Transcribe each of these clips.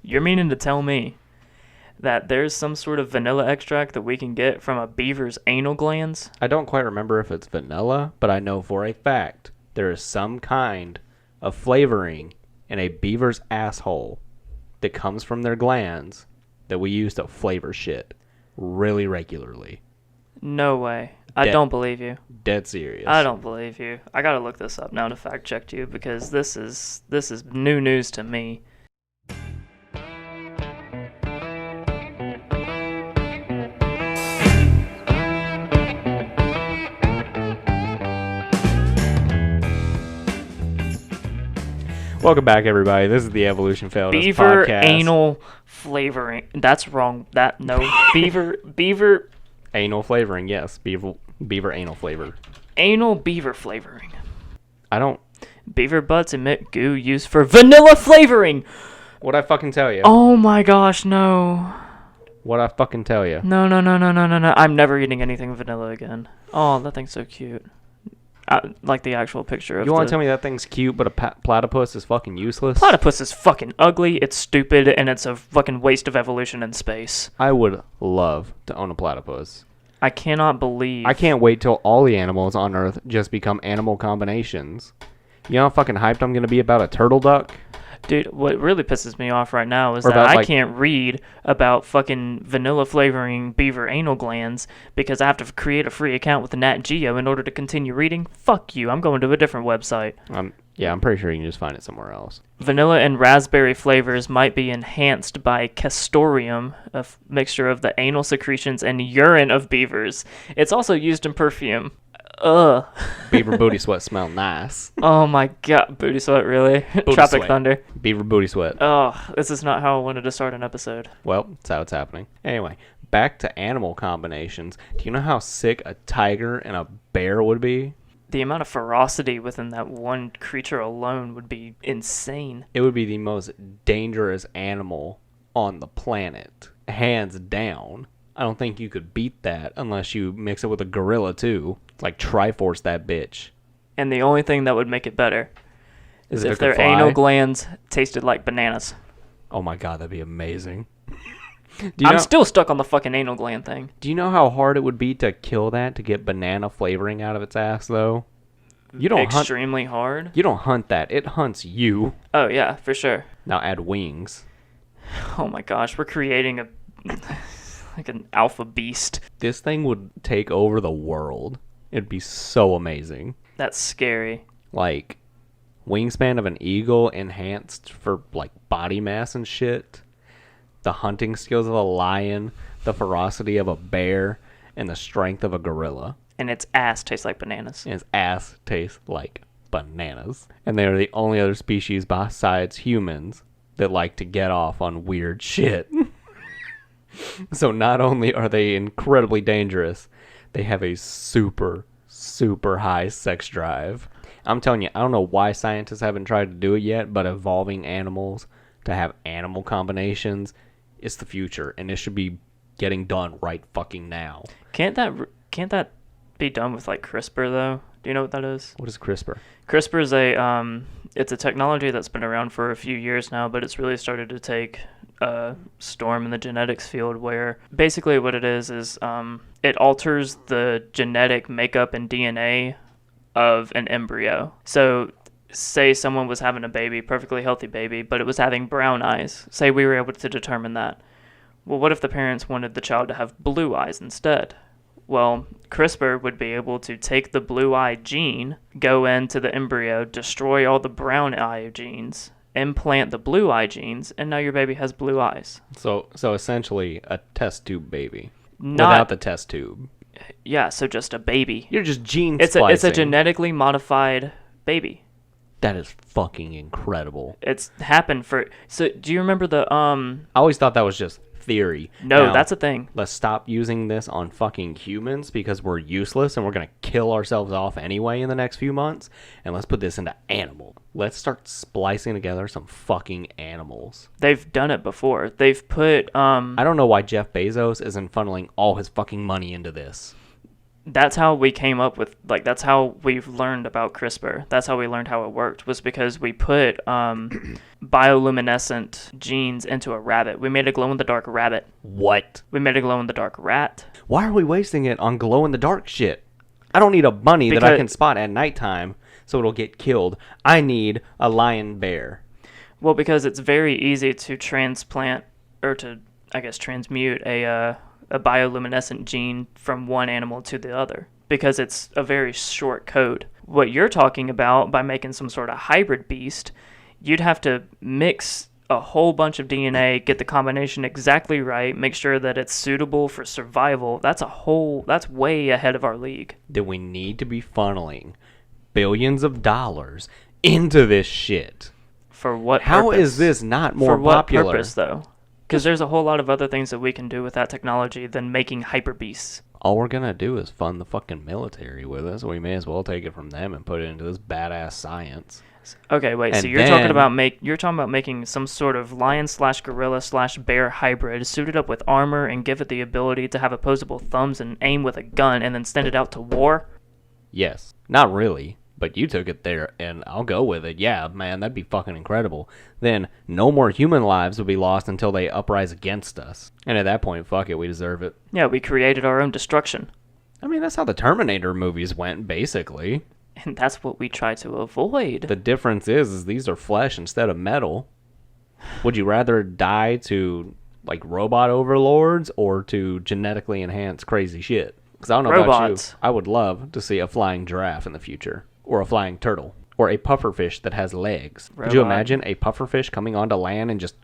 You're meaning to tell me that there's some sort of vanilla extract that we can get from a beaver's anal glands? I don't quite remember if it's vanilla, but I know for a fact there is some kind of flavoring in a beaver's asshole that comes from their glands that we use to flavor shit really regularly. No way. I don't believe you. Dead serious. I don't believe you. I gotta look this up now to fact check you because this is new news to me. Welcome back, everybody. This is the Evolution Failed Us Beaver podcast. anal flavoring. That's wrong. Beaver Anal flavoring, yes. Beaver anal flavor. anal beaver flavoring. I don't... Beaver butts emit goo used for vanilla flavoring. What'd I fucking tell you? Oh my gosh, no. What'd I fucking tell you? No. I'm never eating anything vanilla again. Oh, that thing's so cute. Like the actual picture of You want to tell me that thing's cute, but a platypus is fucking useless? Platypus is fucking ugly, it's stupid, and it's a fucking waste of evolution in space. I would love to own a platypus. I cannot believe... I can't wait till all the animals on Earth just become animal combinations. You know how fucking hyped I'm going to be about a turtle duck? Dude, what really pisses me off right now is that I can't read about fucking vanilla flavoring beaver anal glands because I have to create a free account with Nat Geo in order to continue reading. Fuck you, I'm going to a different website. Yeah, I'm pretty sure you can just find it somewhere else. Vanilla and raspberry flavors might be enhanced by castoreum, a mixture of the anal secretions and urine of beavers. It's also used in perfume. Ugh. Beaver booty sweat smell nice. Oh my god, booty sweat, really? Booty Tropic sweat. Thunder. Beaver booty sweat. Oh, this is not how I wanted to start an episode. Well, that's how it's happening. Anyway, back to animal combinations. Do you know how sick a tiger and a bear would be? The amount of ferocity within that one creature alone would be insane. It would be the most dangerous animal on the planet. Hands down. I don't think you could beat that unless you mix it with a gorilla, too. It's like Triforce that bitch. And the only thing that would make it better is if it their could fly? anal glands tasted like bananas. Oh my god, that'd be amazing. I'm still stuck on the fucking anal gland thing. Do you know how hard it would be to kill that, to get banana flavoring out of its ass, though? You don't Extremely hard? You don't hunt that. It hunts you. Oh, yeah, for sure. Now add wings. Oh my gosh, we're creating a... like an alpha beast. This thing would take over the world. It'd be so amazing. That's scary. Like, wingspan of an eagle enhanced for, like, body mass and shit. The hunting skills of a lion, the ferocity of a bear, and the strength of a gorilla. And its ass tastes like bananas. And its ass tastes like bananas. And they are the only other species besides humans that like to get off on weird shit. So not only are they incredibly dangerous, they have a super, super high sex drive. I'm telling you, I don't know why scientists haven't tried to do it yet, but evolving animals to have animal combinations is the future, and it should be getting done right fucking now. Can't that be done with like CRISPR though? Do you know what that is? What is CRISPR? CRISPR is it's a technology that's been around for a few years now, but it's really started to take storm in the genetics field, where basically what it is it alters the genetic makeup and DNA of an embryo. So say someone was having a baby, perfectly healthy baby, but it was having brown eyes. Say we were able to determine that. Well, what if the parents wanted the child to have blue eyes instead? Well, CRISPR would be able to take the blue eye gene, go into the embryo, destroy all the brown eye genes, implant the blue eye genes, and now your baby has blue eyes. So essentially a test tube baby. Without the test tube. Yeah, so just a baby. You're just gene splicing. It's a genetically modified baby. That is fucking incredible. It's happened for... So, do you remember the... I always thought that was just theory. No, now, that's a thing. Let's stop using this on fucking humans because we're useless and we're going to kill ourselves off anyway in the next few months. And let's put this into animal. Let's start splicing together some fucking animals. They've done it before. They've put... I don't know why Jeff Bezos isn't funneling all his fucking money into this. that's how we came up with, like, that's how we've learned about CRISPR. That's how we learned how it worked, was because we put bioluminescent genes into a rabbit. We made a glow-in-the-dark rabbit. What? We made a glow-in-the-dark rat. Why are we wasting it on glow-in-the-dark shit? I don't need a bunny that I can spot at nighttime so it'll get killed. I need a lion bear. Well, because it's very easy to transplant, or to, I guess, transmute a bioluminescent gene from one animal to the other, because it's a very short code. What you're talking about, by making some sort of hybrid beast, you'd have to mix a whole bunch of DNA, get the combination exactly right, make sure that it's suitable for survival. That's way ahead of our league. Do we need to be funneling billions of dollars into this shit? For what How purpose? is this not more For what popular? purpose, though? Because there's a whole lot of other things that we can do with that technology than making hyper beasts. All we're gonna do is fund the fucking military with it, so we may as well take it from them and put it into this badass science. Okay, wait. So And you're talking then- about making some sort of lion/gorilla/bear hybrid, suit it up with armor, and give it the ability to have opposable thumbs and aim with a gun, and then send it out to war? Yes. Not really, but you took it there, and I'll go with it. Yeah, man, that'd be fucking incredible. Then no more human lives would be lost until they uprise against us. And at that point, fuck it, we deserve it. Yeah, we created our own destruction. I mean, that's how the Terminator movies went, basically. And that's what we try to avoid. The difference is these are flesh instead of metal. Would you rather die to, like, robot overlords or to genetically enhance crazy shit? Because I don't know Robots. about you. I would love to see a flying giraffe in the future. Or a flying turtle. Or a pufferfish that has legs. Could you Robot. imagine a pufferfish coming onto land and just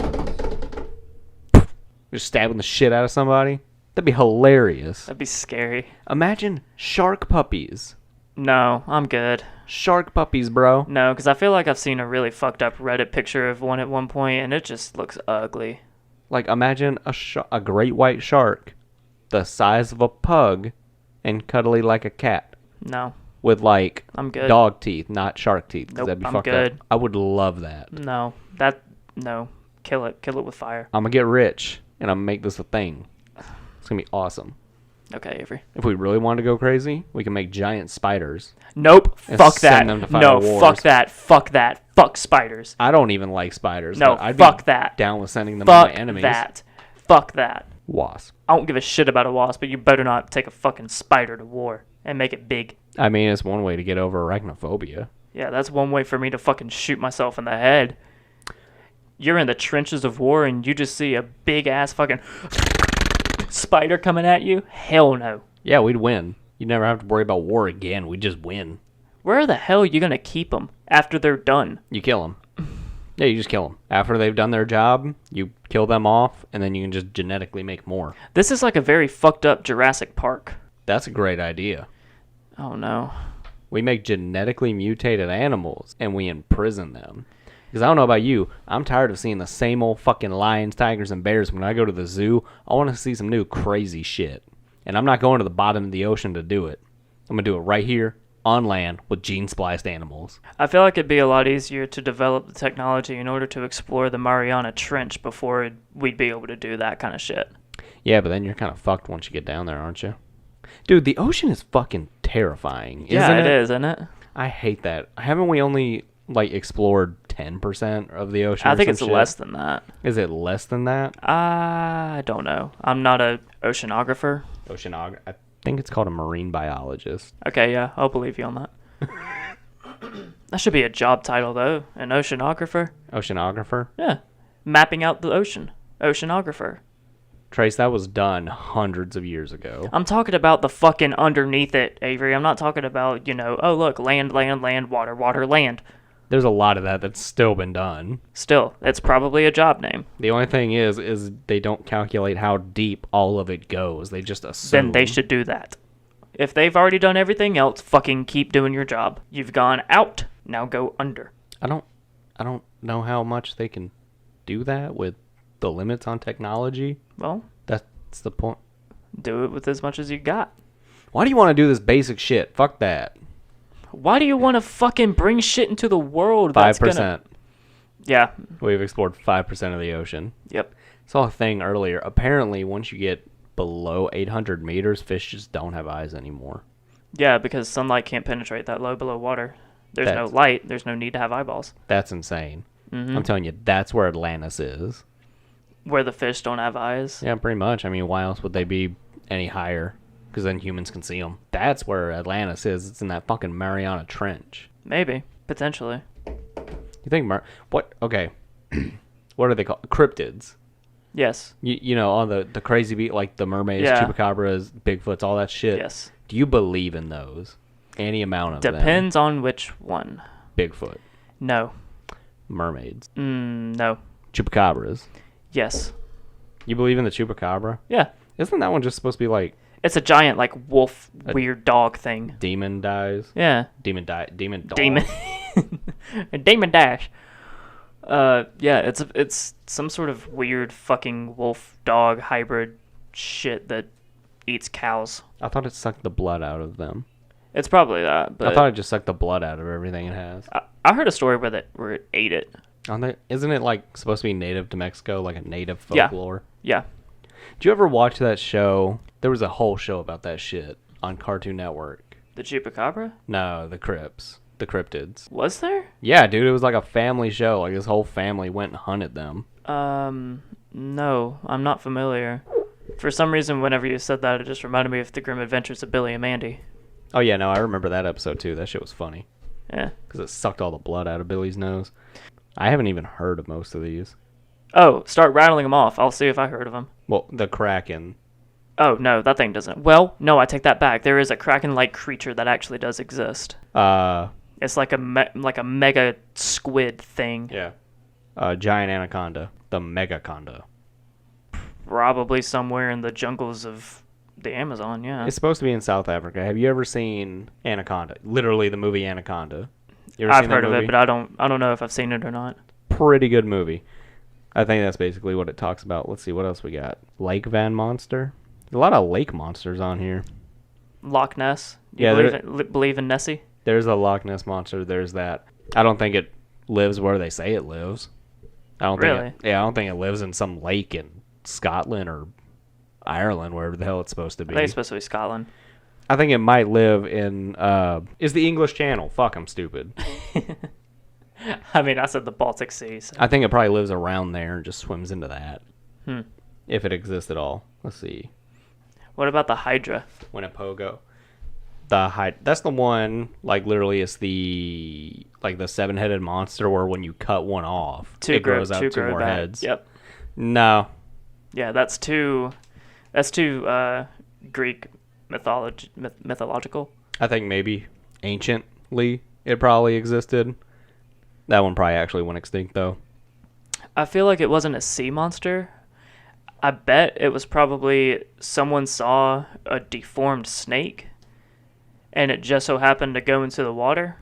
stabbing the shit out of somebody? That'd be hilarious. That'd be scary. Imagine shark puppies. No, I'm good. Shark puppies, bro. No, because I feel like I've seen a really fucked up Reddit picture of one at one point, and it just looks ugly. Like, imagine a great white shark the size of a pug and cuddly like a cat No, with, like, I'm good. dog teeth, not shark teeth. 'Cause Nope, that'd be I'm fucked good. up. I would love that. No, kill it with fire. I'm going to get rich, and I'm going to make this a thing. It's going to be awesome. Okay, Avery. If we really want to go crazy, we can make giant spiders. Nope, And fuck that. send them to fight No, wars. fuck that, fuck spiders. I don't even like spiders. No, but I'd fuck be that. down with sending them Fuck to my enemies. fuck that. Wasp. I don't give a shit about a wasp, but you better not take a fucking spider to war and make it big. I mean, it's one way to get over arachnophobia. Yeah, that's one way for me to fucking shoot myself in the head. You're in the trenches of war and you just see a big ass fucking spider coming at you? Hell no. Yeah, we'd win. You'd never have to worry about war again. We'd just win. Where the hell are you gonna keep them after they're done? You kill them. Yeah, you just kill them. After they've done their job, you kill them off, and then you can just genetically make more. This is like a very fucked up Jurassic Park. That's a great idea. Oh no. We make genetically mutated animals, and we imprison them. Because I don't know about you, I'm tired of seeing the same old fucking lions, tigers, and bears. When I go to the zoo, I want to see some new crazy shit. And I'm not going to the bottom of the ocean to do it. I'm going to do it right here on land with gene-spliced animals. I feel like it'd be a lot easier to develop the technology in order to explore the Mariana Trench before we'd be able to do that kind of shit. Yeah, but then you're kind of fucked once you get down there, aren't you? Dude, the ocean is fucking terrifying, isn't Yeah, it? it is, isn't it? I hate that. Haven't we only, like, explored 10% of the ocean I or think some it's shit? less than that. Is it less than that? I don't know. I'm not a oceanographer. I think it's called a marine biologist. Okay, yeah, I'll believe you on that. That should be a job title, though. An oceanographer. Oceanographer? Yeah. Mapping out the ocean. Oceanographer. Trace, that was done hundreds of years ago. I'm talking about the fucking underneath it, Avery. I'm not talking about, oh, look, land, water, water, land. There's a lot of that that's still been done. Still, it's probably a job name. The only thing is they don't calculate how deep all of it goes. They just assume. Then they should do that. If they've already done everything else, fucking keep doing your job. You've gone out, now go under. I don't know how much they can do that with the limits on technology. Well, That's the point. do it with as much as you got. Why do you want to do this basic shit? Fuck that. Why do you want to fucking bring shit into the world that's 5%. gonna... Yeah. We've explored 5% of the ocean. Yep. Saw a thing earlier. Apparently, once you get below 800 meters, fish just don't have eyes anymore. Yeah, because sunlight can't penetrate that low below water. There's no That's light. There's no need to have eyeballs. that's insane. Hmm. I'm telling you, that's where Atlantis is. Where the fish don't have eyes. Yeah, pretty much. I mean, why else would they be any higher? Because then humans can see them. That's where Atlantis is. It's in that fucking Mariana Trench. Maybe. Potentially. You think what? Okay, what are they called? Cryptids. Yes. You know, all the crazy beat like the mermaids, Yeah. chupacabras, Bigfoots, all that shit. Yes. Do you believe in those? Any amount of them? Depends on which one. Bigfoot, No. mermaids, No. chupacabras. Yes. You believe in the chupacabra? Yeah. Isn't that one just supposed to be like It's a giant, like, wolf, A- weird dog thing. demon dies? Yeah. Demon dog. Demon. Demon Dash. Yeah, it's some sort of weird fucking wolf dog hybrid shit that eats cows. I thought it sucked the blood out of them. It's probably that, but I thought it just sucked the blood out of everything it has. I heard a story where it ate it. Isn't it like supposed to be native to Mexico, like a native Yeah. folklore? Yeah. Did you ever watch that show? There was a whole show about that shit on Cartoon Network. The chupacabra? No, the cryptids. Was there? Yeah, dude, it was like a family show. Like this whole family went and hunted them. No, I'm not familiar. For some reason, whenever you said that, it just reminded me of the Grim Adventures of Billy and Mandy. Oh yeah, no, I remember that episode too. That shit was funny Yeah. because it sucked all the blood out of Billy's nose. I haven't even heard of most of these. Oh, start rattling them off. I'll see if I heard of them. Well, the Kraken. Oh, no, that thing doesn't. Well, no, I take that back. There is a kraken-like creature that actually does exist. It's like a mega squid thing. Yeah. Giant anaconda. The megaconda. Probably somewhere in the jungles of the Amazon, yeah. It's supposed to be in South Africa. Have you ever seen Anaconda? Literally the movie Anaconda. You ever I've seen that heard of movie? it, but I don't know if I've seen it or not. Pretty good movie. I think that's basically what it talks about. Let's see, what else we got? Lake Van Monster. A lot of lake monsters on here. Loch Ness. You Yeah, believe in Nessie? There's a Loch Ness monster. There's that. I don't think it lives where they say it lives. I don't Really? think I don't think it lives in some lake in Scotland or Ireland, wherever the hell it's supposed to I be. think it's supposed to be Scotland. I think it might live in is the English Channel. Fuck, I'm stupid. I mean, I said the Baltic Sea. So. I think it probably lives around there and just swims into that. Hmm. If it exists at all. Let's see. What about the Hydra? Winnepogo. That's the one, like, literally it's the seven-headed monster where when you cut one off, it grows out two more back. heads. Yep. No. Yeah, that's too Greek mythological. I think maybe anciently it probably existed. That one probably actually went extinct, though. I feel like it wasn't a sea monster. I bet it was probably someone saw a deformed snake, and it just so happened to go into the water,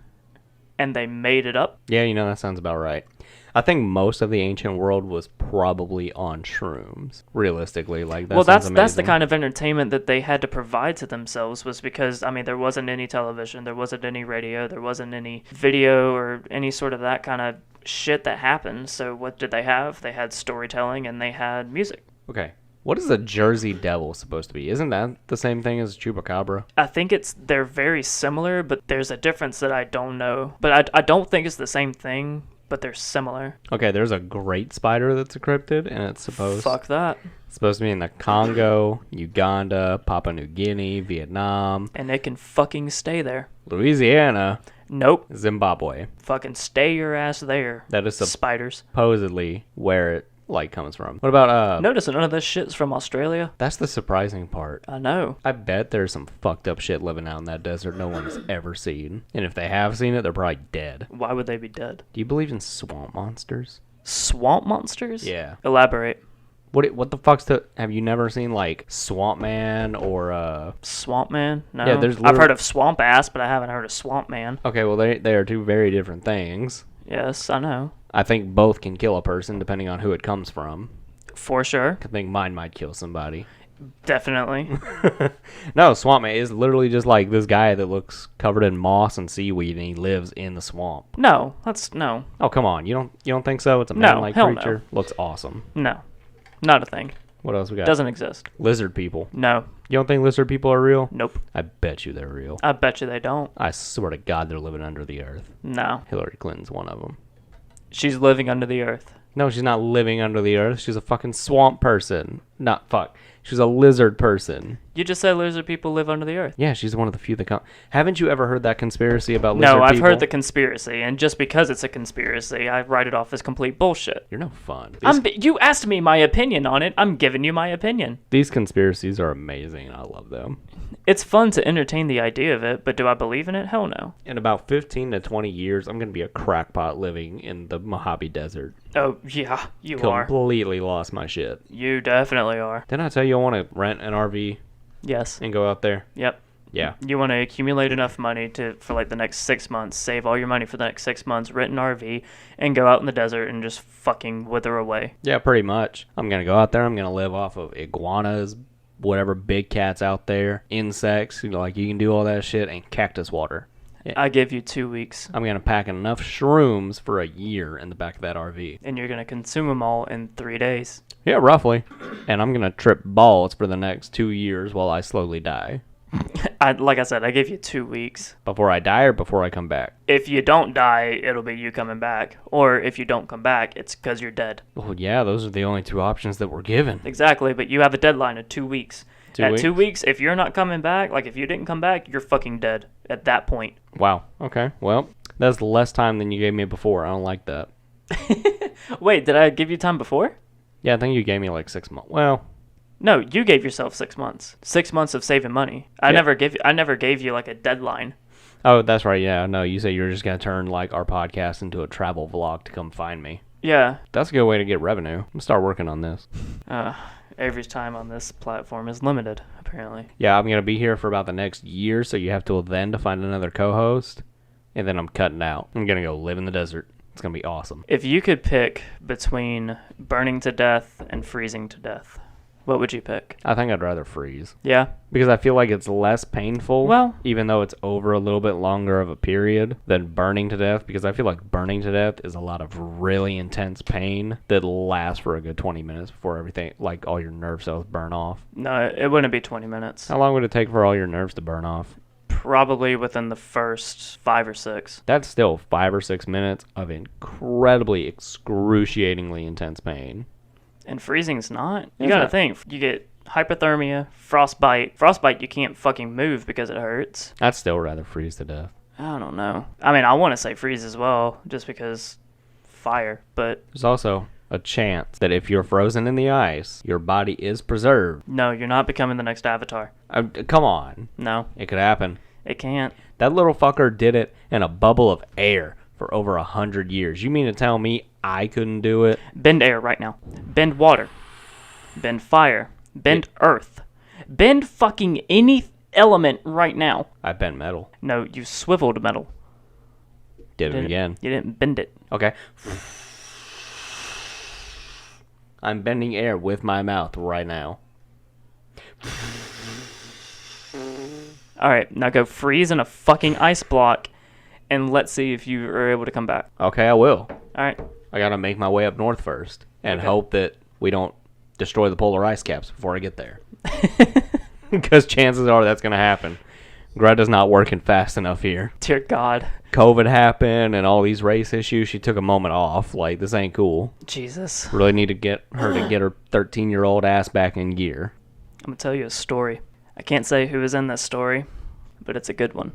and they made it up. Yeah, that sounds about right. I think most of the ancient world was probably on shrooms, realistically. Like, Well, that's the amazing. kind of entertainment that they had to provide to themselves, was because, I mean, there wasn't any television, there wasn't any radio, there wasn't any video or any sort of that kind of shit that happened. So what did they have? They had storytelling and they had music. Okay. What is a Jersey Devil supposed to be? Isn't that the same thing as Chupacabra? I think they're very similar, but there's a difference that I don't know. But I don't think it's the same thing, but they're similar. Okay, there's a great spider that's a cryptid, and it's supposed Fuck to be in the Congo, Uganda, Papua New Guinea, Vietnam, and it can fucking stay there. Louisiana, Nope. Zimbabwe. Fucking stay your ass there. That is spiders. supposedly where it comes from. What about Notice none of this shit's from Australia. That's the surprising part. I know. I bet there's some fucked up shit living out in that desert no one's ever seen. And if they have seen it, they're probably dead. Why would they be dead? Do you believe in swamp monsters? Swamp monsters? Yeah. Elaborate. What the fuck's have you never seen like Swamp Man or Swamp Man? No. Yeah, there's I've heard of Swamp Ass, but I haven't heard of Swamp Man. Okay, well they are two very different things. Yes, I know. I think both can kill a person depending on who it comes from. For sure. I think mine might kill somebody. Definitely. No, Swamp Man is literally just like this guy that looks covered in moss and seaweed, and he lives in the swamp. No, Oh, come on, you don't think so? It's a No, man-like hell no. creature. Looks awesome. No. Not a thing. What else we got? Doesn't exist. Lizard people. No. You don't think lizard people are real? Nope. I bet you they're real. I bet you they don't. I swear to God they're living under the earth. No. Hillary Clinton's one of them. She's living under the earth. No, she's not living under the earth. She's a fucking swamp person. She's a lizard person. You just said lizard people live under the earth. Yeah, she's one of the few that come. Haven't you ever heard that conspiracy about lizard people? No, I've heard the conspiracy, and just because it's a conspiracy, I write it off as complete bullshit. You're no fun. You asked me my opinion on it. I'm giving you my opinion. These conspiracies are amazing. I love them. It's fun to entertain the idea of it, but do I believe in it? Hell no. In about 15 to 20 years, I'm going to be a crackpot living in the Mojave Desert. Oh, yeah, you are. Completely lost my shit. You definitely are. Didn't I tell you I want to rent an RV Yes. and go out there? Yep. Yeah. You want to accumulate enough money for like the next 6 months, save all your money for the next 6 months, rent an RV, and go out in the desert and just fucking wither away. Yeah, pretty much. I'm going to go out there. I'm going to live off of iguanas, whatever big cats out there, insects, you can do all that shit, and cactus water. Yeah. I give you 2 weeks. I'm going to pack enough shrooms for a year in the back of that RV. And you're going to consume them all in 3 days. Yeah, roughly. And I'm going to trip balls for the next 2 years while I slowly die. Like I said, I give you 2 weeks. Before I die or before I come back? If you don't die, it'll be you coming back. Or if you don't come back, it's because you're dead. Well, yeah, those are the only two options that we're given. Exactly, but you have a deadline of 2 weeks. 2 weeks? 2 weeks, if you're not coming back, like if you didn't come back, you're fucking dead at that point. Wow. Okay. Well, that's less time than you gave me before. I don't like that. Wait, did I give you time before? Yeah, I think you gave me like 6 months. Well, no, you gave yourself 6 months. 6 months of saving money. I never gave you like a deadline. oh, that's right. Yeah, no, you said you were just going to turn like our podcast into a travel vlog to come find me. Yeah. That's a good way to get revenue. I'm going to start working on this. Every time on this platform is limited, apparently. Yeah, I'm going to be here for about the next year, so you have till then to find another co-host, and then I'm cutting out. I'm going to go live in the desert. It's going to be awesome. If you could pick between burning to death and freezing to death, what would you pick? I think I'd rather freeze. Yeah? Because I feel like it's less painful, Well, even though it's over a little bit longer of a period than burning to death, because I feel like burning to death is a lot of really intense pain that lasts for a good 20 minutes before everything, like all your nerve cells burn off. no, it wouldn't be 20 minutes. How long would it take for all your nerves to burn off? Probably within the first 5 or 6. That's still 5 or 6 minutes of incredibly, excruciatingly intense pain. And freezing's not. You It's gotta not. think. You get hypothermia, frostbite. Frostbite, you can't fucking move because it hurts. I'd still rather freeze to death. I don't know. I mean, I want to say freeze as well, just because fire, but There's also a chance that if you're frozen in the ice, your body is preserved. no, you're not becoming the next Avatar. Come on. No, It could happen. it can't. That little fucker did it in a bubble of air for over 100 years. You mean to tell me I couldn't do it? Bend air right now. Bend water. Bend fire. Bend earth. Bend fucking any element right now. I bent metal. No, you swiveled metal. Did it again. You didn't bend it. Okay. I'm bending air with my mouth right now. Alright, now go freeze in a fucking ice block, and let's see if you are able to come back. Okay, I will. Alright. I gotta make my way up north first and Okay. hope that we don't destroy the polar ice caps before I get there. Because chances are that's gonna happen. Greta's not working fast enough here. Dear God. COVID happened and all these race issues. She took a moment off. Like, this ain't cool. Jesus. Really need to get her to get her 13-year-old ass back in gear. I'm going to tell you a story. I can't say who is in this story, but it's a good one.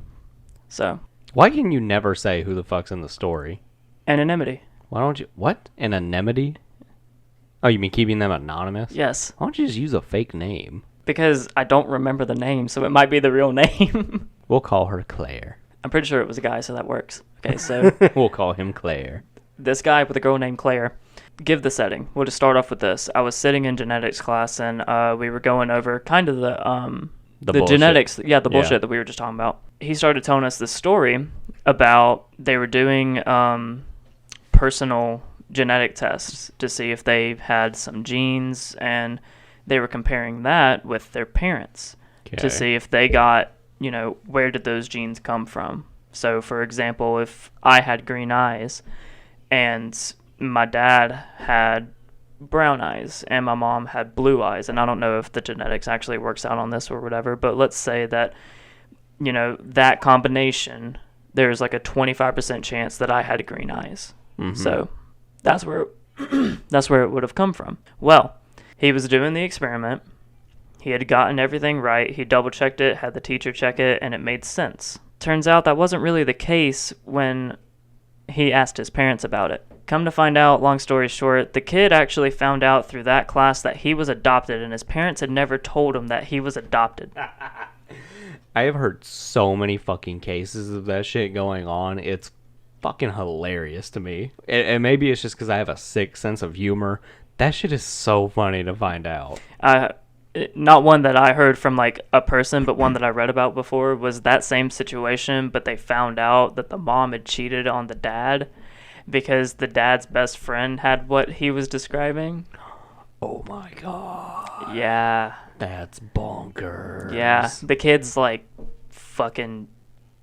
So, Why can you never say who the fuck's in the story? anonymity. Why don't you... What? Anonymity? Oh, you mean keeping them anonymous? Yes. Why don't you just use a fake name? Because I don't remember the name, so it might be the real name. We'll call her Claire. I'm pretty sure it was a guy, so that works. Okay, so We'll call him Claire. this guy with a girl named Claire. Give the setting. We'll just start off with this. I was sitting in genetics class, and we were going over kind of the bullshit. genetics. Yeah, the bullshit Yeah. that we were just talking about. He started telling us this story about they were doing personal genetic tests to see if they had some genes, and they were comparing that with their parents Okay. to see if they got, where did those genes come from. So, for example, if I had green eyes and my dad had brown eyes and my mom had blue eyes, and I don't know if the genetics actually works out on this or whatever, but let's say that, that combination, there's like a 25% chance that I had green eyes. Mm-hmm. So that's where it would have come from. Well, he was doing the experiment. He had gotten everything right. He double-checked it, had the teacher check it, and it made sense. Turns out that wasn't really the case when he asked his parents about it. Come to find out, long story short, the kid actually found out through that class that he was adopted, and his parents had never told him that he was adopted. I have heard so many fucking cases of that shit going on. It's fucking hilarious to me. And maybe it's just because I have a sick sense of humor. That shit is so funny to find out. Not one that I heard from like a person, but one that I read about before was that same situation, but they found out that the mom had cheated on the dad because the dad's best friend had what he was describing. Oh my god. Yeah. That's bonkers. Yeah. The kid's like fucking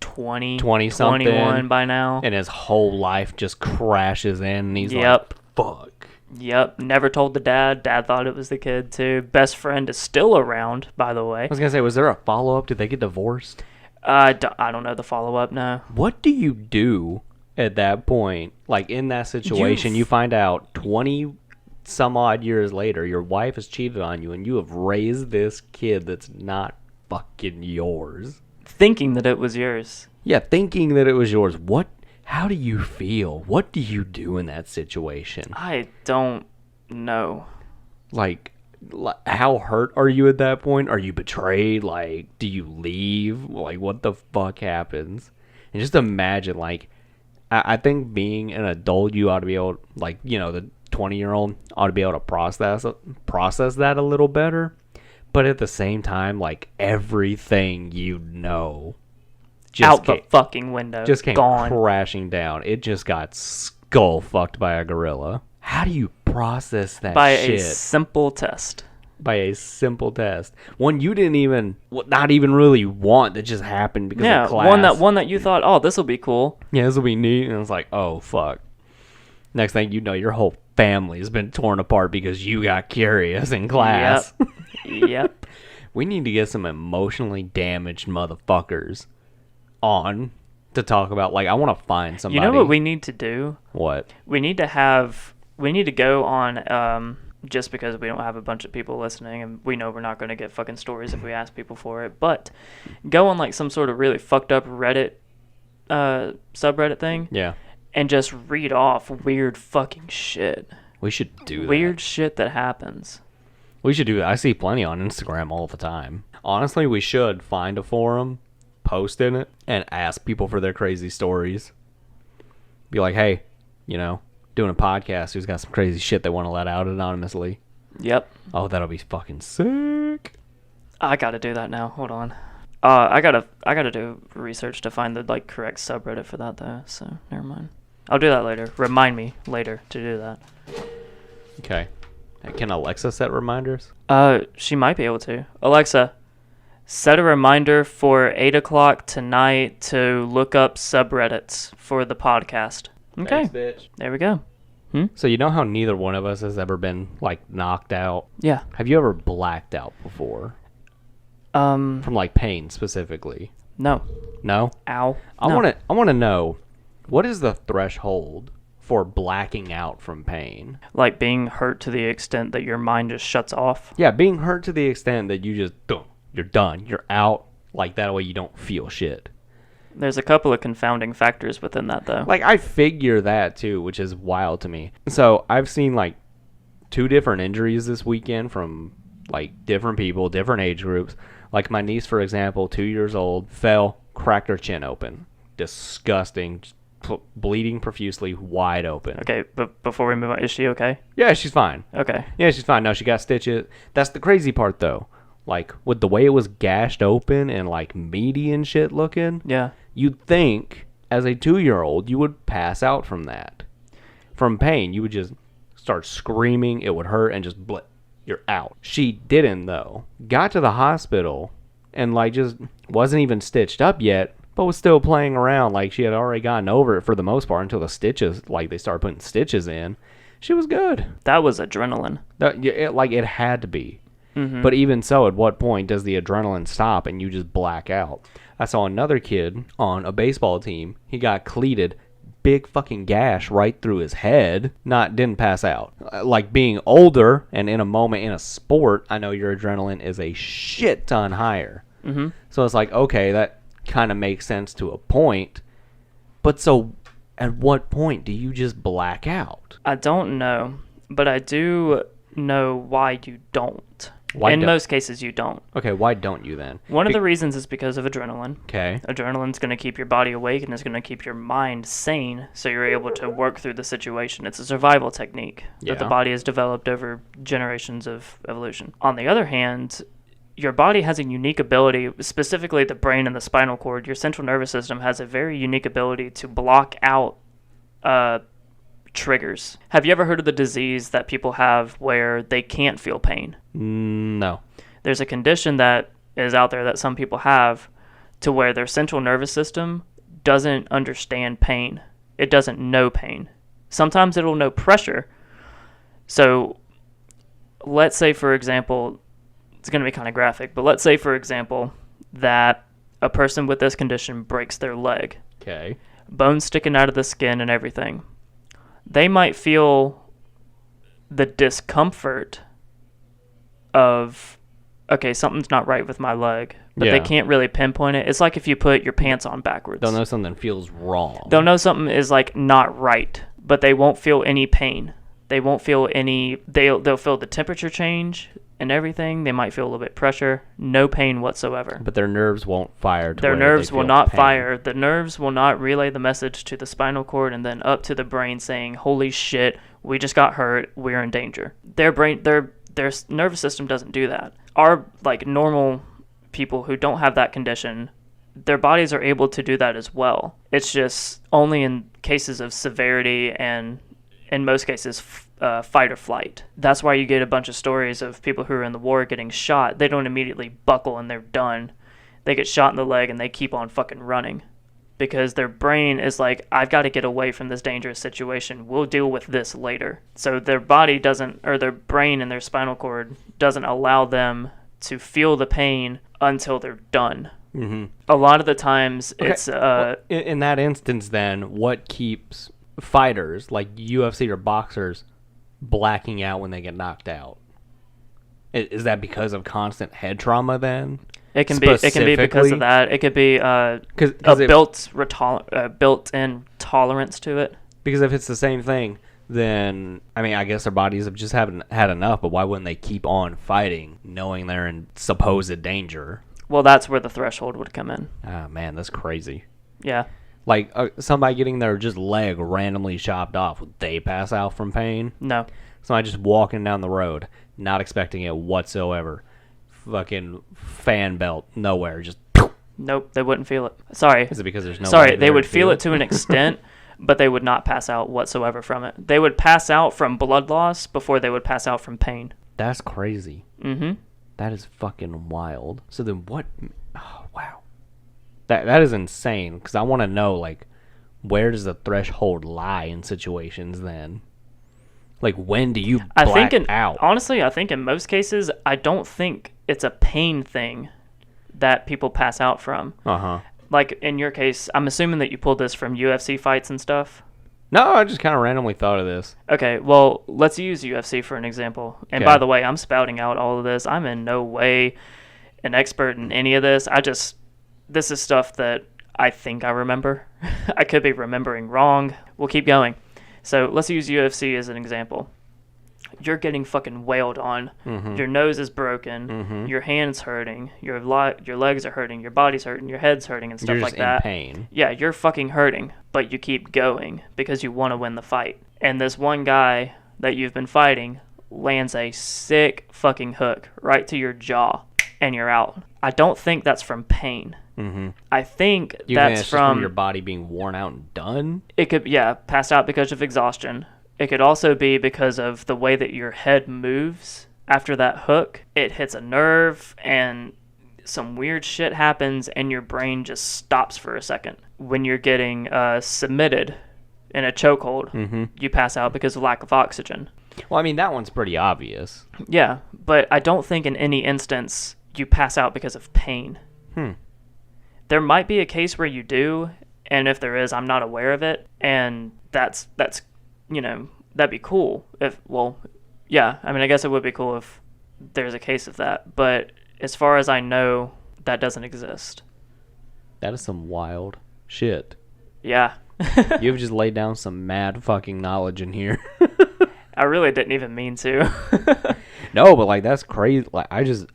20 something, 21 by now. And his whole life just crashes in and he's like, fuck. Yep, never told the dad. Dad thought it was the kid, too. Best friend is still around, by the way. I was going to say, was there a follow-up? Did they get divorced? I don't know the follow-up, no. What do you do at that point? Like, in that situation, you find out 20-some-odd years later, your wife has cheated on you, and you have raised this kid that's not fucking yours. Thinking that it was yours. Yeah, thinking that it was yours. How do you feel? What do you do in that situation? I don't know. Like, how hurt are you at that point? Are you betrayed? Like, do you leave? Like, what the fuck happens? And just imagine, like, I think being an adult, you ought to be able, like, the 20-year-old ought to be able to process that a little better. But at the same time, like, everything out the fucking window. Just came gone. Crashing down. It just got skull fucked by a gorilla. How do you process that by shit? By a simple test. By a simple test. One you didn't even, not even really want that just happened because of class. One that you thought, oh, this will be cool. Yeah, this will be neat. And it's like, oh, fuck. Next thing you know, your whole family has been torn apart because you got curious in class. Yep. We need to get some emotionally damaged motherfuckers on to talk about. Like, I want to find somebody. You know what we need to do? What? We need to go on, just because we don't have a bunch of people listening and we know we're not going to get fucking stories if we ask people for it, but go on like some sort of really fucked up Reddit subreddit thing. Yeah. And just read off weird fucking shit. We should do that. Weird shit that happens. We should do that. I see plenty on Instagram all the time. Honestly, we should find a forum, post in it, and ask people for their crazy stories. Be like, hey, doing a podcast who's got some crazy shit they want to let out anonymously. Yep. Oh, that'll be fucking sick. I gotta do that now. Hold on. I gotta do research to find the correct subreddit for that though. So never mind. I'll do that later. Remind me later to do that. Okay. Can Alexa set reminders? She might be able to. Alexa, set a reminder for 8 o'clock tonight to look up subreddits for the podcast. Okay. Thanks, bitch. There we go. So you know how neither one of us has ever been, knocked out? Yeah. Have you ever blacked out before? From, pain, specifically? No. No? Ow. I want to know, what is the threshold for blacking out from pain? Like being hurt to the extent that your mind just shuts off? Yeah, being hurt to the extent that you just, you're done. You're out. That way you don't feel shit. There's a couple of confounding factors within that, though. I figure that, too, which is wild to me. So, I've seen, 2 different injuries this weekend from, different people, different age groups. My niece, for example, 2 years old, fell, cracked her chin open. Disgusting. Bleeding profusely, wide open. Okay, but before we move on, is she okay? Yeah, she's fine. Okay. Yeah, she's fine. No, she got stitches. That's the crazy part, though. With the way it was gashed open and, meaty and shit looking. Yeah. You'd think, as a 2-year-old, you would pass out from that. From pain, you would just start screaming, it would hurt, and just blip, you're out. She didn't, though. Got to the hospital, and, just wasn't even stitched up yet, but was still playing around. She had already gotten over it for the most part until the stitches, they started putting stitches in. She was good. That was adrenaline. It had to be. Mm-hmm. But even so, at what point does the adrenaline stop and you just black out? I saw another kid on a baseball team. He got cleated, big fucking gash right through his head. Didn't pass out. Like being older and in a moment in a sport, I know your adrenaline is a shit ton higher. Mm-hmm. So it's like, okay, that kind of makes sense to a point. But so at what point do you just black out? I don't know, but I do know why you don't. In most cases, you don't. Okay, why don't you then? One of the reasons is because of adrenaline. Okay. Adrenaline's going to keep your body awake and it's going to keep your mind sane, so you're able to work through the situation. It's a survival technique that the body has developed over generations of evolution. On the other hand, your body has a unique ability, specifically the brain and the spinal cord. Your central nervous system has a very unique ability to block out triggers. Have you ever heard of the disease that people have where they can't feel pain? No. There's a condition that is out there that some people have to where their central nervous system doesn't understand pain. It doesn't know pain. Sometimes it'll know pressure. So let's say, for example, it's going to be kind of graphic, but let's say, for example, that a person with this condition breaks their leg. Okay. Bones sticking out of the skin and everything. They might feel the discomfort of, okay, something's not right with my leg, but they can't really pinpoint it. It's like if you put your pants on backwards. They'll know something feels wrong. They'll know something is like not right, but they won't feel any pain. They won't feel any, they'll feel the temperature change and everything. They might feel a little bit pressure, no pain whatsoever. But their nerves won't fire. Their nerves will not fire. The nerves will not relay the message to the spinal cord and then up to the brain saying, holy shit, we just got hurt, we're in danger. Their nervous system doesn't do that. Our like normal people who don't have that condition, their bodies are able to do that as well. It's just only in cases of severity and in most cases fight or flight. That's why you get a bunch of stories of people who are in the war getting shot. They don't immediately buckle and they're done. They get shot in the leg and they keep on fucking running because their brain is like, I've got to get away from this dangerous situation. We'll deal with this later. So their body doesn't, or their brain and their spinal cord doesn't allow them to feel the pain until they're done. Mm-hmm. A lot of the times it's... Well, in that instance then, what keeps fighters like UFC or boxers blacking out when they get knocked out? Is that because of constant head trauma then? It can be because of that. It could be built-in tolerance to it. Because if it's the same thing, then I mean, I guess their bodies have just haven't had enough. But why wouldn't they keep on fighting, knowing they're in supposed danger? Well, that's where the threshold would come in. Ah, man, that's crazy. Yeah. Like somebody getting their just leg randomly chopped off, would they pass out from pain? No. Somebody just walking down the road, not expecting it whatsoever. Fucking fan belt, nowhere, just... Nope, they wouldn't feel it. Sorry. Is it because there's no... Sorry, they would feel it to an extent, but they would not pass out whatsoever from it. They would pass out from blood loss before they would pass out from pain. That's crazy. Mm-hmm. That is fucking wild. So then what... Oh, wow. That is insane, because I want to know, like, where does the threshold lie in situations then? Like, when do you black out? Honestly, I think in most cases, I don't think it's a pain thing that people pass out from. Uh-huh. Like, in your case, I'm assuming that you pulled this from UFC fights and stuff? No, I just kind of randomly thought of this. Okay, well, let's use UFC for an example. And by the way, I'm spouting out all of this. I'm in no way an expert in any of this. This is stuff that I think I remember. I could be remembering wrong. We'll keep going. So let's use UFC as an example. You're getting fucking wailed on. Mm-hmm. Your nose is broken. Mm-hmm. Your hand's hurting. Your legs are hurting. Your body's hurting. Your head's hurting and stuff like that. You're just in pain. Yeah, you're fucking hurting, but you keep going because you want to win the fight. And this one guy that you've been fighting lands a sick fucking hook right to your jaw, and you're out. I don't think that's from pain. Mm-hmm. I think that's just from your body being worn out and done? It could, passed out because of exhaustion. It could also be because of the way that your head moves after that hook. It hits a nerve and some weird shit happens and your brain just stops for a second. When you're getting submitted, in a chokehold, Mm-hmm. you pass out because of lack of oxygen. Well, I mean, that one's pretty obvious. Yeah, but I don't think in any instance you pass out because of pain. There might be a case where you do, and if there is, I'm not aware of it, and that's that'd be cool yeah, I mean, I guess it would be cool if there's a case of that, but as far as I know, that doesn't exist. That is some wild shit. Yeah. You've just laid down some mad fucking knowledge in here. I really didn't even mean to. No, but like that's crazy. Like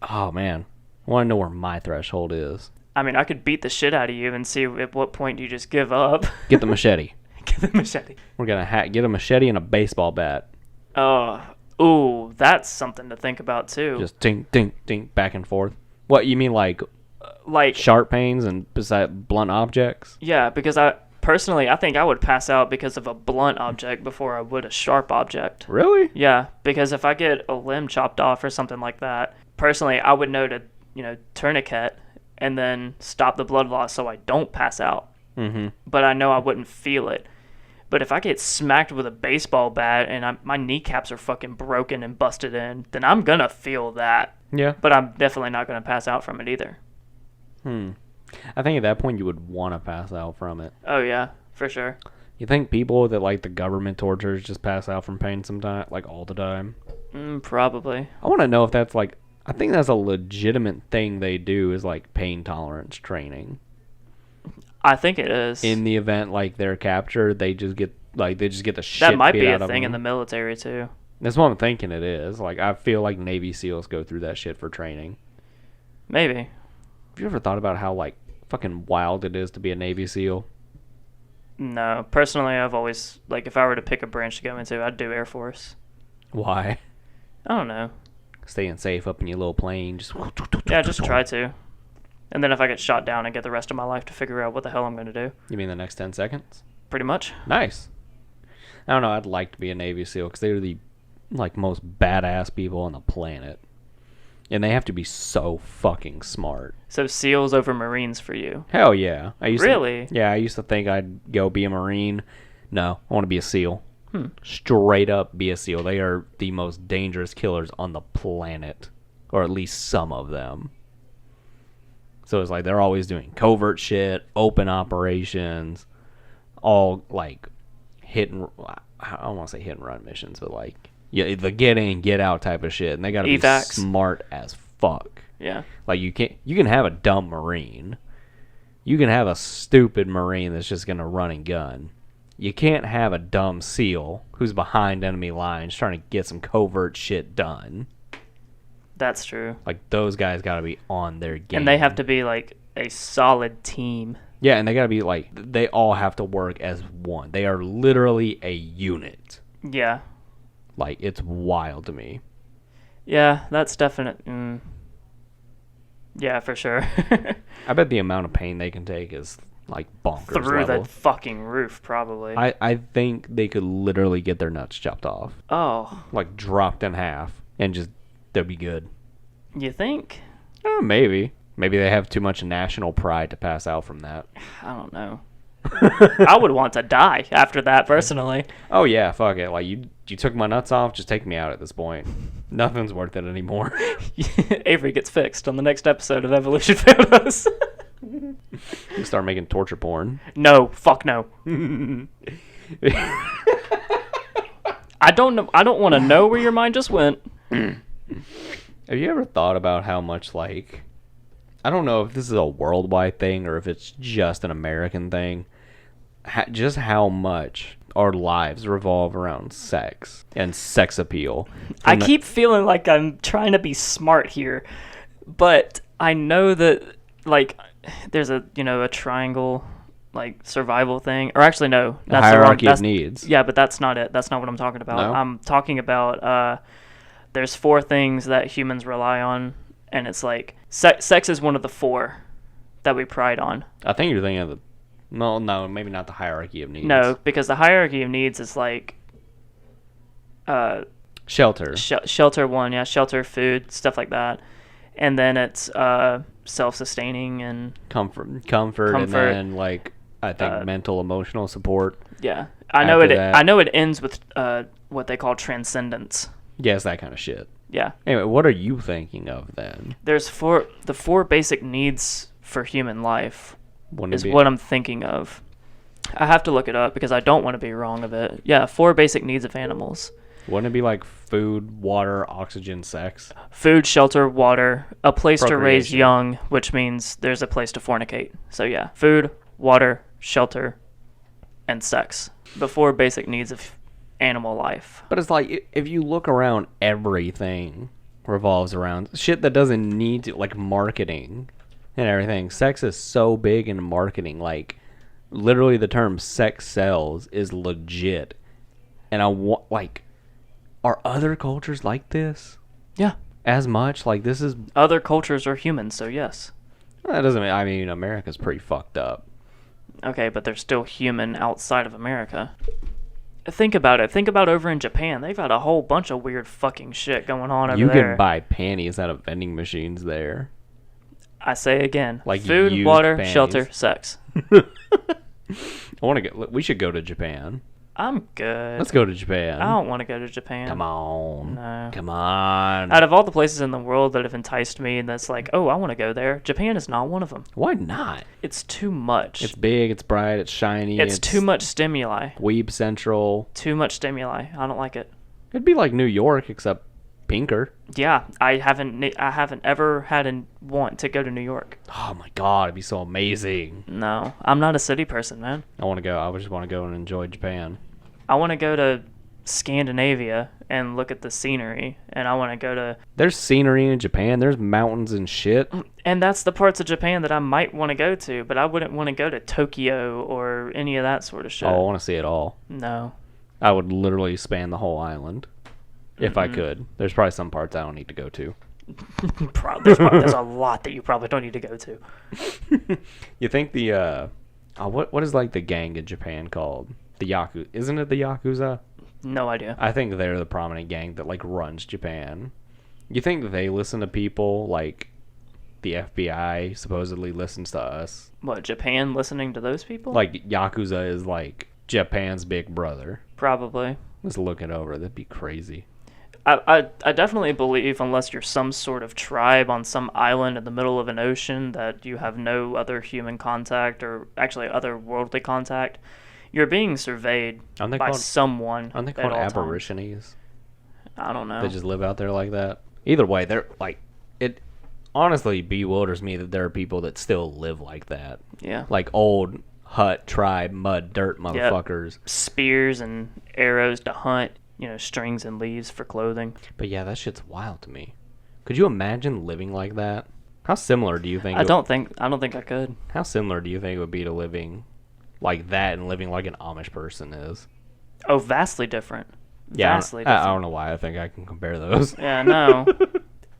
oh man, I want to know where my threshold is. I mean, I could beat the shit out of you and see at what point you just give up. Get the machete. Get the machete. We're gonna get a machete and a baseball bat. Ooh, that's something to think about too. Just ding, ding, ding, back and forth. What you mean, like sharp pains and beside blunt objects? Yeah, because I think I would pass out because of a blunt object before I would a sharp object. Really? Yeah, because if I get a limb chopped off or something like that, personally, I would know to tourniquet and then stop the blood loss so I don't pass out. Mm-hmm. But I know I wouldn't feel it. But if I get smacked with a baseball bat and my kneecaps are fucking broken and busted in, then I'm going to feel that. Yeah. But I'm definitely not going to pass out from it either. I think at that point you would want to pass out from it. Oh, yeah, for sure. You think people that like the government tortures just pass out from pain sometimes, like all the time? Probably. I want to know if that's like, I think that's a legitimate thing they do is like pain tolerance training. I think it is. In the event like they're captured, they just get the shit that might beat be out a of thing them. in the military too. That's what I'm thinking it is. Like I feel like Navy SEALs go through that shit for training. Maybe. Have you ever thought about how like fucking wild it is to be a Navy SEAL? No, personally, I've always if I were to pick a branch to go into, I'd do Air Force. Why? I don't know. Staying safe up in your little plane, just just try to. And then if I get shot down, I get the rest of my life to figure out what the hell I'm going to do. You mean the next 10 seconds? Pretty much. Nice. I don't know. I'd like to be a Navy SEAL because they're the most badass people on the planet, and they have to be so fucking smart. So SEALs over Marines for you? Hell yeah. I used to think I'd go be a Marine. No, I want to be a SEAL. Straight up be a SEAL. They are the most dangerous killers on the planet, or at least some of them. So it's like they're always doing covert shit, open operations, all like I don't want to say hit and run missions, but the get in, get out type of shit. And they got to be smart as fuck. Yeah. Like you can have a dumb Marine. You can have a stupid Marine that's just going to run and gun. You can't have a dumb SEAL who's behind enemy lines trying to get some covert shit done. That's true. Like, those guys got to be on their game. And they have to be, a solid team. Yeah, and they got to be, they all have to work as one. They are literally a unit. Yeah. It's wild to me. Yeah, that's definite. Yeah, for sure. I bet the amount of pain they can take is, bonkers Through level. the fucking roof, probably. I think they could literally get their nuts chopped off. Oh. Dropped in half, and just... they'll be good. You think? Maybe. Maybe they have too much national pride to pass out from that. I don't know. I would want to die after that, personally. Oh, yeah, fuck it. You took my nuts off, just take me out at this point. Nothing's worth it anymore. Avery gets fixed on the next episode of Evolution Failed Us. You start making torture porn. No, fuck no. I don't know. I don't want to know where your mind just went. Have you ever thought about how much, I don't know if this is a worldwide thing or if it's just an American thing, just how much our lives revolve around sex and sex appeal. I keep feeling like I'm trying to be smart here, but I know that, there's a triangle, survival thing. Or actually, no. The hierarchy of needs. Yeah, but that's not it. That's not what I'm talking about. No? I'm talking about... there's 4 things that humans rely on, and it's sex is one of the 4 that we pride on. I think you're thinking of the... No, maybe not the hierarchy of needs. No, because the hierarchy of needs is shelter. Shelter 1, yeah, shelter, food, stuff like that. And then it's self-sustaining and... Comfort, and then, I think mental, emotional support. Yeah, After that, I know it ends with what they call transcendence. yes, that kind of shit. Yeah. Anyway, what are you thinking of then? There's the four basic needs for human life Wouldn't it is be, what I'm thinking of. I have to look it up because I don't want to be wrong of it. Yeah, four basic needs of animals. wouldn't it be like food, water, oxygen, sex? Food, shelter, water, a place to raise Procreation. young, which means there's a place to fornicate. So yeah, food, water, shelter, and sex. The four basic needs of animal life. But it's like, if you look around, everything revolves around shit that doesn't need to, like marketing and everything. Sex is so big in marketing. Like, literally the term sex sells is legit. And I want, like, are other cultures like this Yeah. as much? Like, this is, Other cultures are humans, so yes. that doesn't mean, I mean, America's pretty fucked up. Okay, but they're still human outside of America. Think about it. Think about over in Japan. They've got a whole bunch of weird fucking shit going on over You there. can buy panties out of vending machines there. I say again. Like food, used water, panties. shelter, sex. I want to get, we should go to Japan. I'm good. Let's go to Japan. I don't want to go to Japan. Come on. No. Come on. Out of all the places in the world that have enticed me, and that's like, oh, I want to go there, Japan is not one of them. Why not? It's too much. It's big, it's bright, it's shiny. It's too much stimuli. Weeb Central. Too much stimuli. I don't like it. It'd be like New York, except pinker. Yeah, I haven't ever had a want to go to New York. Oh my god, it'd be so amazing. No, I'm not a city person, man. I want to go. I just want to go and enjoy Japan. I want to go to Scandinavia and look at the scenery, and I want to go to... There's scenery in Japan. There's mountains and shit. And that's the parts of Japan that I might want to go to, but I wouldn't want to go to Tokyo or any of that sort of shit. Oh, I want to see it all. No. I would literally span the whole island. If I could. There's probably some parts I don't need to go to. There's a lot that you probably don't need to go to. You think the, what is like the gang in Japan called? The Yakuza. Isn't it the Yakuza? No idea. I think they're the prominent gang that like runs Japan. You think they listen to people like the FBI supposedly listens to us? What, Japan listening to those people? Like Yakuza is like Japan's big brother. Probably. Let's look it over. That'd be crazy. I definitely believe, unless you're some sort of tribe on some island in the middle of an ocean, that you have no other human contact, or actually otherworldly contact, you're being surveyed by someone. Aren't they at called all times. aborigines? I don't know. They just live out there like that. Either way, they're like, it honestly bewilders me that there are people that still live like that. Yeah. Like old hut tribe mud dirt motherfuckers. Spears and arrows to hunt, strings and leaves for clothing. But yeah, that shit's wild to me. Could you imagine living like that? How similar do you think I don't think I could. How similar do you think it would be to living like that and living like an Amish person is? Oh, vastly different. Yeah, Vastly different. I don't know why I think I can compare those. Yeah, no.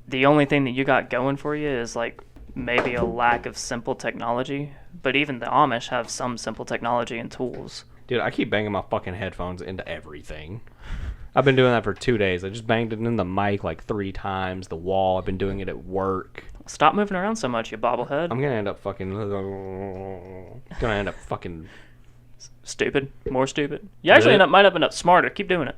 The only thing that you got going for you is like maybe a lack of simple technology, but even the Amish have some simple technology and tools. Dude, I keep banging my fucking headphones into everything. I've been doing that for 2 days. I just banged it in the mic like 3 times, the wall. I've been doing it at work. Stop moving around so much, you bobblehead. I'm gonna end up fucking... Stupid. More stupid. You actually Really? might end up smarter. Keep doing it.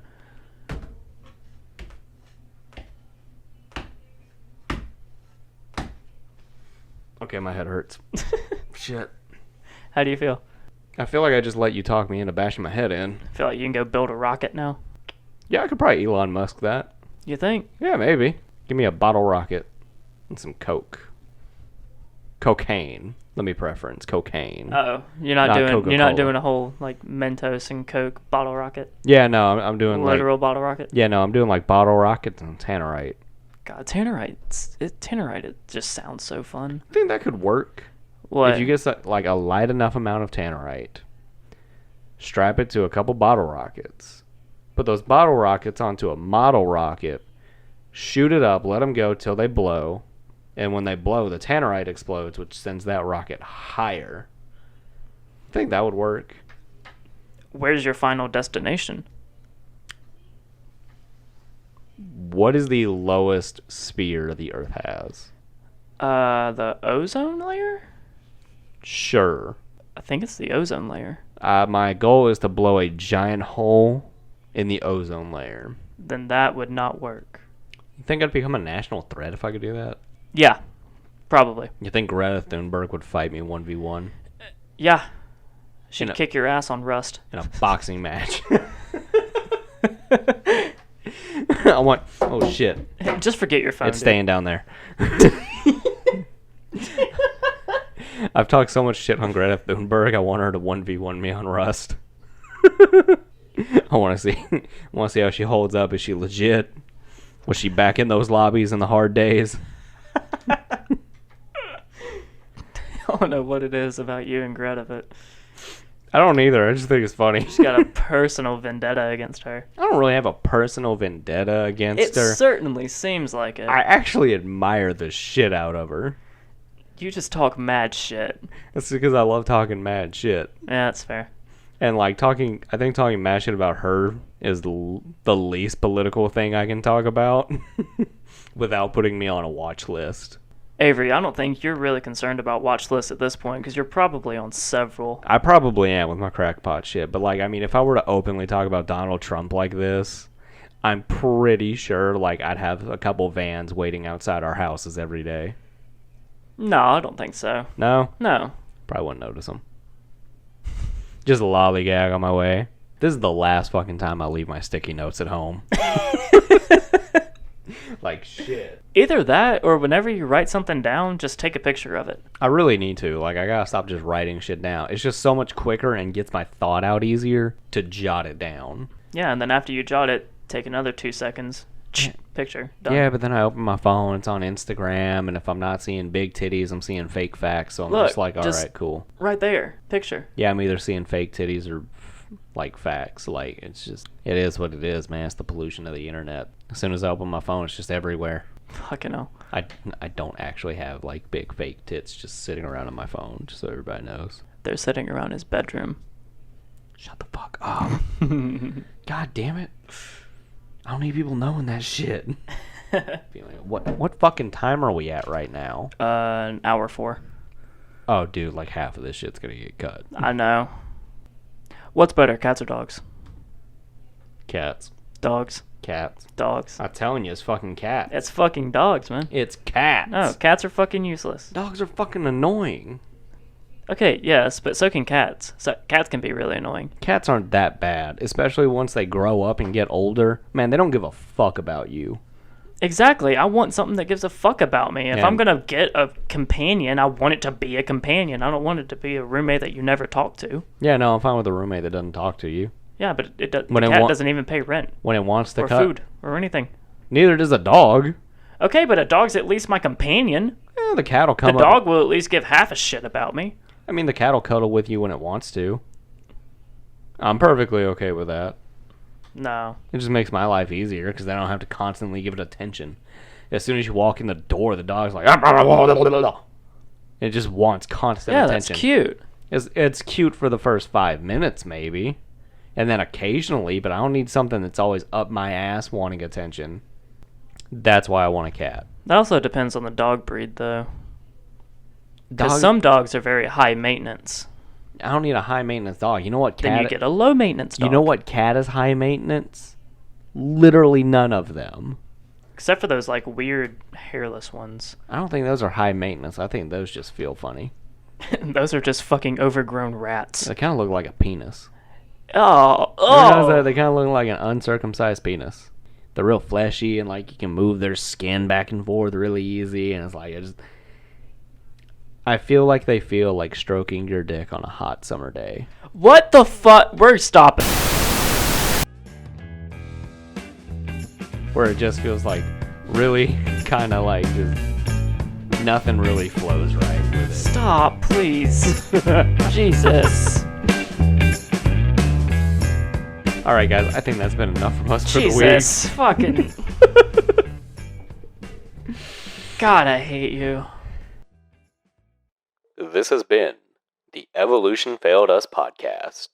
Okay, my head hurts. Shit. How do you feel? I feel like I just let you talk me into bashing my head in. Feel like you can go build a rocket now? Yeah, I could probably Elon Musk that. You think? Yeah, maybe. Give me a bottle rocket and some coke. Cocaine. Let me preference cocaine. Uh-oh. You're Not not Coca-Cola. doing a whole like Mentos and Coke bottle rocket? Yeah, no, I'm doing Literal like... bottle rocket? Yeah, no, I'm doing like bottle rockets and tannerite. God, Tannerite, it just sounds so fun. I think that could work. What? If you get like a light enough amount of tannerite, strap it to a couple bottle rockets, put those bottle rockets onto a model rocket, shoot it up, let them go till they blow, and when they blow, the tannerite explodes, which sends that rocket higher. I think that would work. Where's your final destination? What is the lowest sphere the Earth has? The ozone layer? Sure. I think it's the ozone layer. My goal is to blow a giant hole in the ozone layer. Then that would not work. You think I'd become a national threat if I could do that? Yeah, probably. You think Greta Thunberg would fight me 1v1? Yeah. She'd kick your ass on Rust. In a boxing match. I want... Oh, shit. Just forget your phone, It's staying down there. I've talked so much shit on Greta Thunberg, I want her to 1v1 me on Rust. I want to see how she holds up. Is she legit? Was she back in those lobbies in the hard days? I don't know what it is about you and Greta, but I don't either. I just think it's funny. she's got a personal vendetta against her. I don't really have a personal vendetta against her. It certainly seems like it. I actually admire the shit out of her. You just talk mad shit. That's because I love talking mad shit. Yeah, that's fair. And like talking mad shit about her is the least political thing I can talk about without putting me on a watch list. Avery, I don't think you're really concerned about watch lists at this point because you're probably on several. I probably am with my crackpot shit, but like, I mean, if I were to openly talk about Donald Trump like this, I'm pretty sure like I'd have a couple vans waiting outside our houses every day. No, I don't think so. No? No. Probably wouldn't notice them. Just lollygag on my way. This is the last fucking time I leave my sticky notes at home. Like shit. Either that or whenever you write something down, just take a picture of it. I really need to. Like, I gotta stop just writing shit down. It's just so much quicker and gets my thought out easier to jot it down. Yeah, and then after you jot it, take another 2 seconds. Picture. Done. Yeah, but then I open my phone, it's on Instagram, and if I'm not seeing big titties, I'm seeing fake facts, so I'm just like, alright, cool. Right there. Picture. Yeah, I'm either seeing fake titties or like facts. Like, it's just, it is what it is, man. It's the pollution of the internet. As soon as I open my phone, it's just everywhere. Fucking hell. I don't actually have like big fake tits just sitting around on my phone, just so everybody knows. They're sitting around his bedroom. Shut the fuck up. God damn it. I don't need people knowing that shit. What fucking time are we at right now? An hour 4. Oh, dude, like half of this shit's gonna get cut. I know. What's better, cats or dogs? Cats. Dogs. Cats. Dogs. I'm telling you, it's fucking cats. It's fucking dogs, man. It's cats. No, cats are fucking useless. Dogs are fucking annoying. Okay, yes, but so can cats. So cats can be really annoying. Cats aren't that bad, especially once they grow up and get older. Man, they don't give a fuck about you. Exactly. I want something that gives a fuck about me. If Yeah. I'm going to get a companion, I want it to be a companion. I don't want it to be a roommate that you never talk to. Yeah, no, I'm fine with a roommate that doesn't talk to you. Yeah, but the When it cat wa- doesn't even pay rent When it wants to or cut. food or anything. Neither does a dog. Okay, but a dog's at least my companion. The cat will The come up. dog will at least give half a shit about me. I mean, the cat will cuddle with you when it wants to. I'm perfectly okay with that. No. It just makes my life easier because I don't have to constantly give it attention. As soon as you walk in the door, the dog's like... It just wants constant Yeah, attention. that's cute. It's cute for the first 5 minutes, maybe. And then occasionally, but I don't need something that's always up my ass wanting attention. That's why I want a cat. That also depends on the dog breed, though. Because Dog- some dogs are very high maintenance. I don't need a high maintenance dog. You know what cat? Then you get a low maintenance dog. You know what cat is high maintenance? Literally none of them. Except for those like weird hairless ones. I don't think those are high maintenance. I think those just feel funny. Those are just fucking overgrown rats. They kind of look like a penis. Oh, They kind of look like an uncircumcised penis. They're real fleshy and like you can move their skin back and forth really easy, and it's like I feel like they feel like stroking your dick on a hot summer day. What the fuck? We're stopping. Where it just feels like really kind of like just nothing really flows right with it. Stop, please. Jesus. All right, guys, I think that's been enough from us for the week. Jesus. Fucking. God, I hate you. This has been the Evolution Failed Us podcast.